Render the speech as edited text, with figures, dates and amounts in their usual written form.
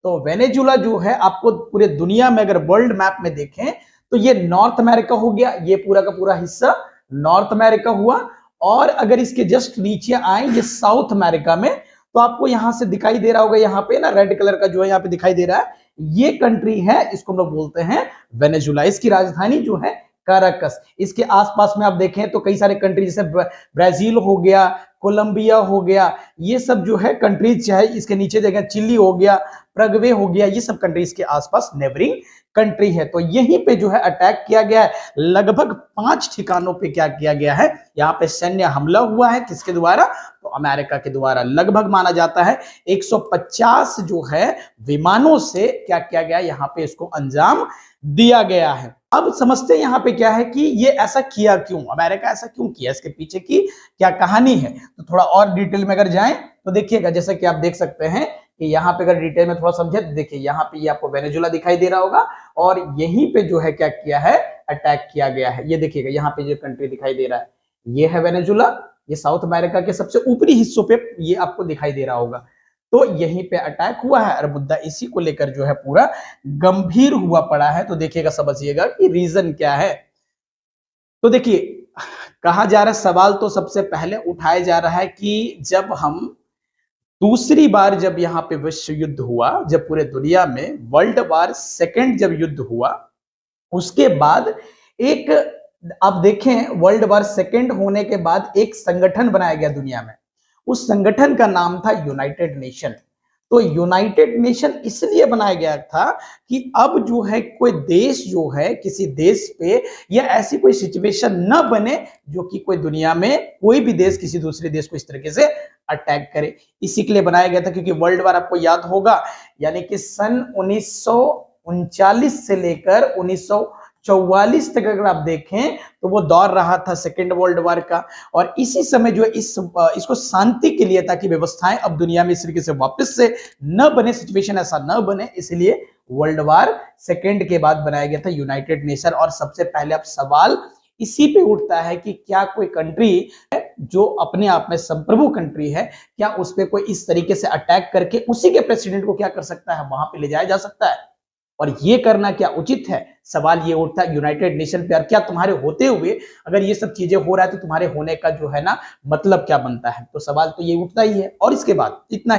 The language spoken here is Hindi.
तो वेनेजुला जो है आपको पूरे दुनिया में अगर वर्ल्ड मैप में देखें तो ये नॉर्थ अमेरिका हो गया, ये पूरा का पूरा हिस्सा नॉर्थ अमेरिका हुआ। और अगर इसके जस्ट नीचे आए ये साउथ अमेरिका में, तो आपको यहां से दिखाई दे रहा होगा, यहाँ पे ना रेड कलर का जो है यहाँ पे दिखाई दे रहा है, ये कंट्री है, इसको हम लोग बोलते हैं वेनेजुला। इसकी राजधानी जो है काराकस। इसके आसपास में आप देखें तो कई सारे कंट्री जैसे ब्राजील हो गया, कोलंबिया हो गया, ये सब जो है कंट्रीज, चाहे इसके नीचे देखें चिली हो गया, प्रगवे हो गया, ये सब कंट्रीज के आसपास नेबरिंग कंट्री है। तो यहीं पे जो है अटैक किया गया है। लगभग 5 ठिकानों पे क्या किया गया है, यहाँ पे सैन्य हमला हुआ है। किसके द्वारा? तो अमेरिका के द्वारा। लगभग माना जाता है 150 जो है विमानों से क्या किया गया, यहाँ पे इसको अंजाम दिया गया है। अब समझते हैं यहाँ पे क्या है कि ये ऐसा किया क्यों, अमेरिका ऐसा क्यों किया, इसके पीछे की क्या कहानी है। तो थोड़ा और डिटेल में अगर जाएं तो देखिएगा, जैसा कि आप देख सकते हैं कि यहाँ पे अगर डिटेल में थोड़ा समझे तो देखिए, यहाँ पे ये आपको वेनेजुला दिखाई दे रहा होगा और यहीं पे जो है क्या किया है, अटैक किया गया है। ये देखिएगा यहाँ पे जो कंट्री दिखाई दे रहा है, ये है वेनेजुला। ये साउथ अमेरिका के सबसे ऊपरी हिस्सों पे ये आपको दिखाई दे रहा होगा। तो यहीं पे अटैक हुआ है और मुद्दा इसी को लेकर जो है पूरा गंभीर हुआ पड़ा है। तो देखिएगा, समझिएगा कि रीजन क्या है। तो देखिए, कहा जा रहा है, सवाल तो सबसे पहले उठाया जा रहा है कि जब हम दूसरी बार जब यहाँ पे विश्व युद्ध हुआ, जब पूरे दुनिया में वर्ल्ड वार सेकेंड जब युद्ध हुआ, उसके बाद एक, आप देखें वर्ल्ड वार सेकेंड होने के बाद एक संगठन बनाया गया दुनिया में। उस संगठन का नाम था यूनाइटेड नेशन। तो यूनाइटेड नेशन इसलिए बनाया गया था कि अब जो है कोई देश जो है, किसी देश पे या ऐसी कोई सिचुएशन न बने जो कि कोई दुनिया में कोई भी देश किसी दूसरे देश को इस तरीके से अटैक करे। इसी के लिए बनाया गया था, क्योंकि वर्ल्ड वार आपको याद होगा, यानी कि सन 1939 से लेकर 1944 तक अगर आप देखें तो वो दौर रहा था सेकेंड वर्ल्ड वार का। और इसी समय जो है इसको शांति के लिए, ताकि व्यवस्थाएं अब दुनिया में इस तरीके से वापस से न बने, सिचुएशन ऐसा न बने, इसलिए वर्ल्ड वार सेकेंड के बाद बनाया गया था यूनाइटेड नेशन। और सबसे पहले अब सवाल इसी पे उठता है कि क्या कोई कंट्री जो अपने आप में संप्रभु कंट्री है, क्या उस पर कोई इस तरीके से अटैक करके उसी के प्रेसिडेंट को क्या कर सकता है, वहां पे ले जाया जा सकता है? और ये करना क्या उचित है? सवाल ये उठता है यूनाइटेड नेशन पे। और क्या तुम्हारे होते हुए अगर ये सब चीजें हो रहा है तो तुम्हारे होने का जो है ना मतलब क्या बनता है? तो सवाल तो ये उठता ही है। और इसके बाद इतना